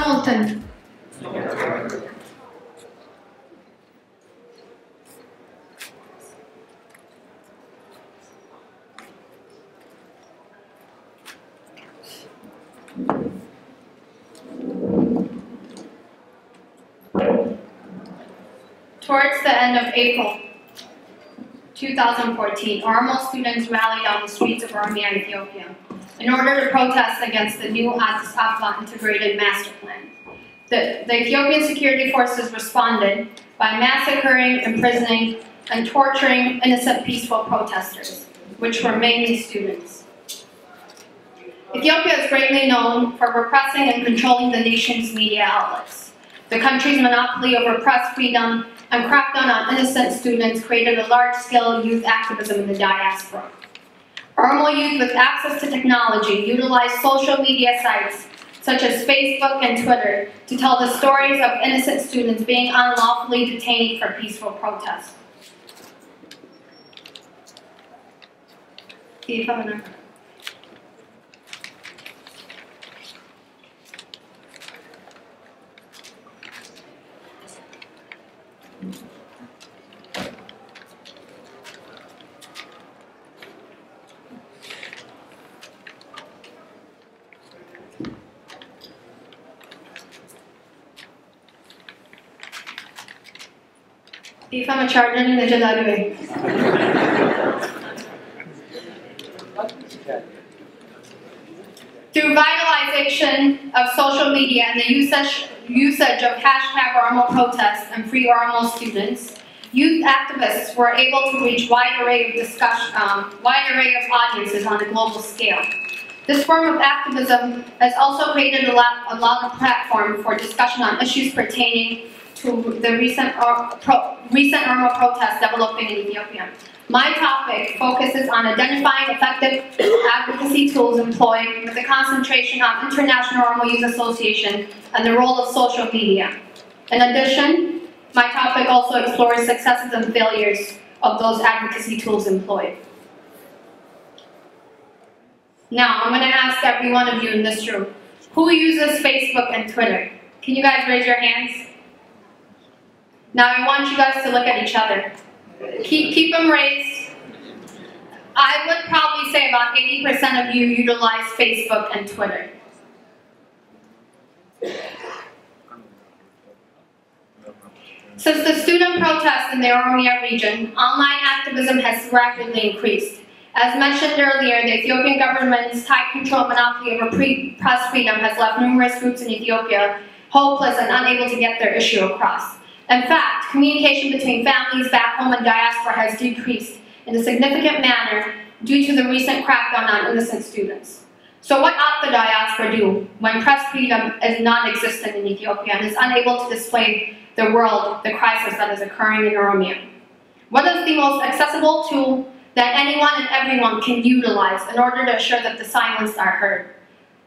Hamilton. Towards the end of April 2014, Oromo students rallied on the streets of Oromia, Ethiopia, in order to protest against the new Addis Ababa integrated master plan. The Ethiopian security forces responded by massacring, imprisoning, and torturing innocent peaceful protesters, which were mainly students. Ethiopia is greatly known for repressing and controlling the nation's media outlets. The country's monopoly over press freedom and crackdown on innocent students created a large-scale youth activism in the diaspora. Oromo youth with access to technology utilized social media sites such as Facebook and Twitter to tell the stories of innocent students being unlawfully detained for peaceful protest. If I'm a charger in the Jalari. Through vitalization of social media and the usage of hashtag Oromo protests and free Oromo students, youth activists were able to reach wide array of audiences on a global scale. This form of activism has also created a lot of platform for discussion on issues pertaining to the recent Oromo protests developing in Ethiopia. My topic focuses on identifying effective advocacy tools employed with a concentration on International Oromo Youth Association and the role of social media. In addition, my topic also explores successes and failures of those advocacy tools employed. Now, I'm going to ask every one of you in this room, who uses Facebook and Twitter? Can you guys raise your hands? Now I want you guys to look at each other. Keep them raised. I would probably say about 80% of you utilize Facebook and Twitter. Since the student protests in the Oromia region, online activism has rapidly increased. As mentioned earlier, the Ethiopian government's tight control monopoly over press freedom has left numerous groups in Ethiopia hopeless and unable to get their issue across. In fact, communication between families back home and diaspora has decreased in a significant manner due to the recent crackdown on innocent students. So what ought the diaspora do when press freedom is non-existent in Ethiopia and is unable to display the world the crisis that is occurring in Oromia? What is the most accessible tool that anyone and everyone can utilize in order to assure that the silenced are heard?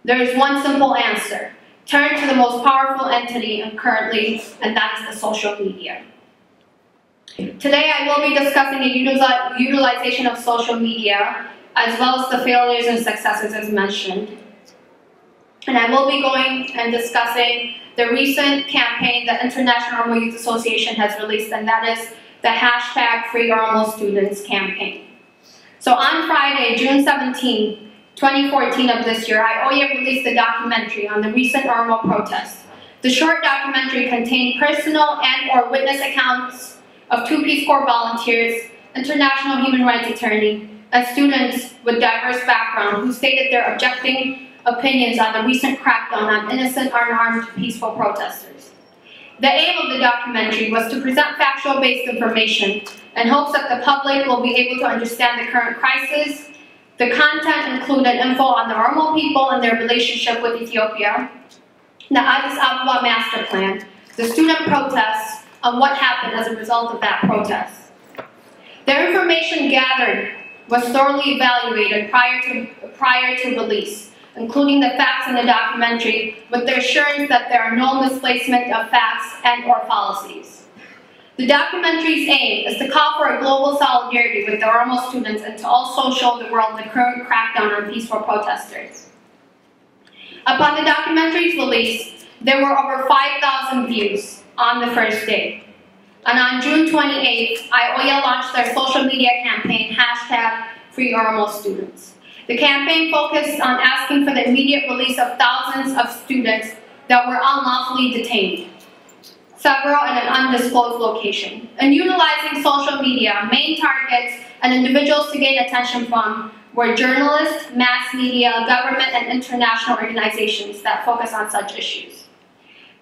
There is one simple answer. Turn to the most powerful entity currently, and that is the social media. Today I will be discussing the utilization of social media, as well as the failures and successes as mentioned. And I will be going and discussing the recent campaign that International Oromo Youth Association has released, and that is the hashtag Free Oromo Students campaign. So on Friday, June 17, 2014 of this year, IOYA released a documentary on the recent Oromo protests. The short documentary contained personal and/or witness accounts of two Peace Corps volunteers, international human rights attorney, and students with diverse backgrounds who stated their objecting opinions on the recent crackdown on innocent unarmed peaceful protesters. The aim of the documentary was to present factual-based information in hopes that the public will be able to understand the current crisis. The content included info on the Oromo people and their relationship with Ethiopia, the Addis Ababa master plan, the student protests, and what happened as a result of that protest. The information gathered was thoroughly evaluated prior to release, including the facts in the documentary, with the assurance that there are no misplacement of facts and/or policies. The documentary's aim is to call for a global solidarity with the Oromo students and to also show the world the current crackdown on peaceful protesters. Upon the documentary's release, there were over 5,000 views on the first day. And on June 28th, IOYA launched their social media campaign, #FreeOrmoStudents. The campaign focused on asking for the immediate release of thousands of students that were unlawfully detained, several in an undisclosed location. And utilizing social media, main targets and individuals to gain attention from were journalists, mass media, government, and international organizations that focus on such issues.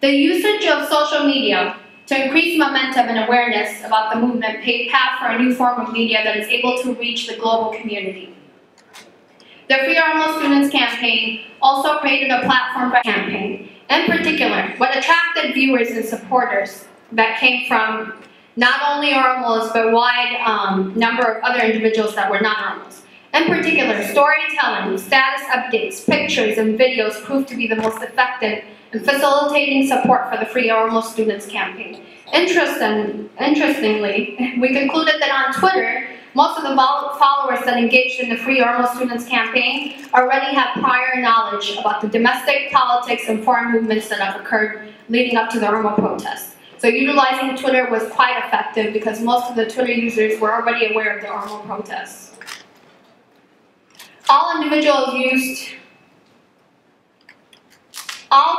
The usage of social media to increase momentum and awareness about the movement paved path for a new form of media that is able to reach the global community. The Free Ormo Students campaign also created a platform for campaign. In particular, what attracted viewers and supporters that came from not only Ormos, but wide number of other individuals that were not Ormos. In particular, storytelling, status updates, pictures, and videos proved to be the most effective in facilitating support for the Free Ormo Students campaign. Interestingly, we concluded that on Twitter, most of the followers that engaged in the Free Ormo Students campaign already had prior knowledge about the domestic politics and foreign movements that have occurred leading up to the Ormo protests. So utilizing Twitter was quite effective because most of the Twitter users were already aware of the Ormo protests. All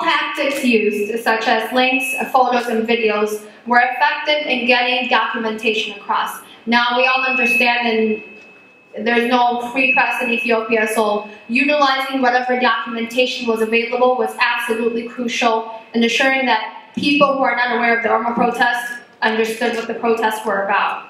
tactics used, such as links, photos, and videos, were effective in getting documentation across. Now, we all understand and there's no free press in Ethiopia, so utilizing whatever documentation was available was absolutely crucial in ensuring that people who are not aware of the Ormo protests understood what the protests were about.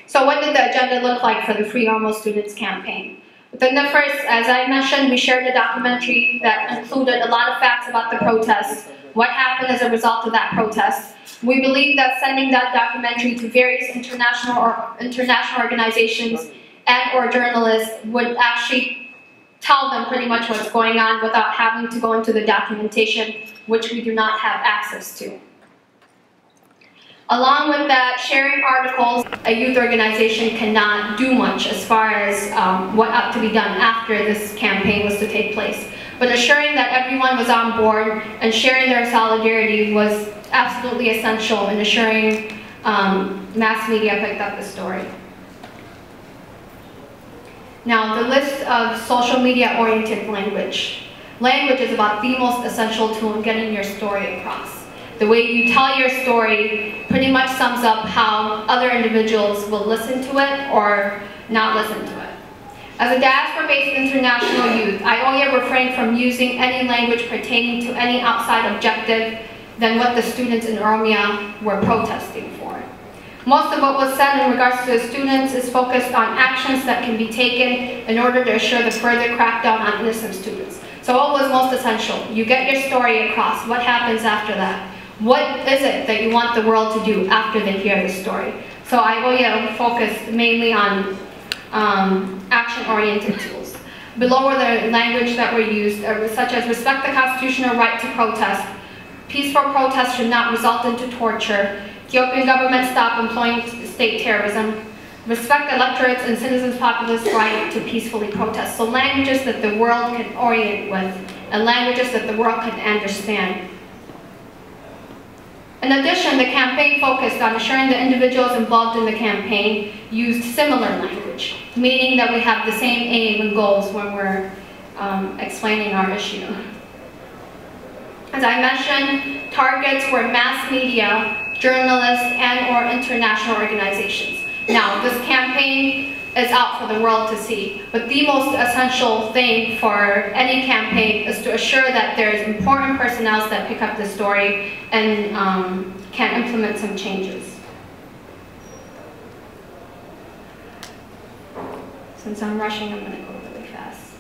So what did the agenda look like for the Free Ormo Students campaign? Within the first, as I mentioned, we shared a documentary that included a lot of facts about the protests, what happened as a result of that protest. We believe that sending that documentary to various international organizations and/or journalists would actually tell them pretty much what's going on without having to go into the documentation, which we do not have access to. Along with that, sharing articles, a youth organization cannot do much as far as what ought to be done after this campaign was to take place. But assuring that everyone was on board and sharing their solidarity was absolutely essential in assuring mass media picked up the story. Now, the list of social media-oriented language. Language is about the most essential tool in getting your story across. The way you tell your story pretty much sums up how other individuals will listen to it or not listen to it. As a diaspora-based international youth, IOYA refrained from using any language pertaining to any outside objective than what the students in Oromia were protesting for. Most of what was said in regards to the students is focused on actions that can be taken in order to assure the further crackdown on innocent students. So what was most essential? You get your story across. What happens after that? What is it that you want the world to do after they hear the story? So IOYA focused mainly on action-oriented tools. Below were the language that were used, such as respect the constitutional right to protest. Peaceful protest should not result into torture. Ethiopian government stop employing state terrorism. Respect electorates and citizens' populace right to peacefully protest. So languages that the world can orient with and languages that the world can understand. In addition, the campaign focused on ensuring the individuals involved in the campaign used similar language, meaning that we have the same aim and goals when we're explaining our issue. As I mentioned, targets were mass media, journalists, and/or international organizations. Now, this campaign is out for the world to see, but the most essential thing for any campaign is to assure that there's important personnel that pick up the story and can implement some changes. Since I'm rushing, I'm going to go really fast.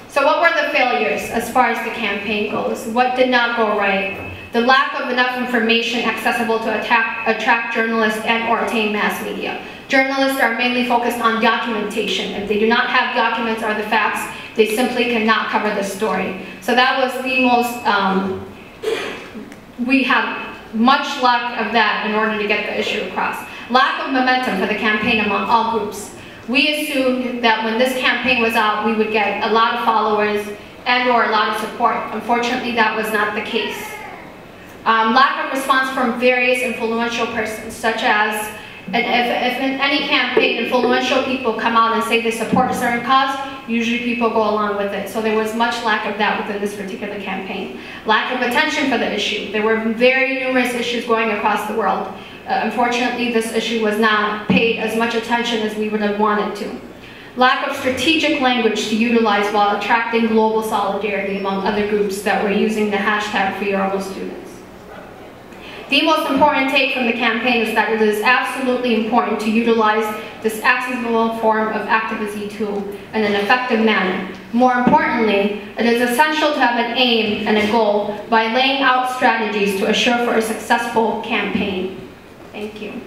So what were the failures as far as the campaign goes? What did not go right? The lack of enough information accessible to attract journalists and/or attain mass media. Journalists are mainly focused on documentation. If they do not have documents or the facts, they simply cannot cover the story. So that was the most, we had much lack of that in order to get the issue across. Lack of momentum for the campaign among all groups. We assumed that when this campaign was out, we would get a lot of followers and/or a lot of support. Unfortunately, that was not the case. Lack of response from various influential persons, such as, if in any campaign, influential people come out and say they support a certain cause, usually people go along with it. So there was much lack of that within this particular campaign. Lack of attention for the issue. There were very numerous issues going across the world. Unfortunately, this issue was not paid as much attention as we would have wanted to. Lack of strategic language to utilize while attracting global solidarity among other groups that were using the hashtag Free Our Students. The most important take from the campaign is that it is absolutely important to utilize this accessible form of activism tool in an effective manner. More importantly, it is essential to have an aim and a goal by laying out strategies to assure for a successful campaign. Thank you.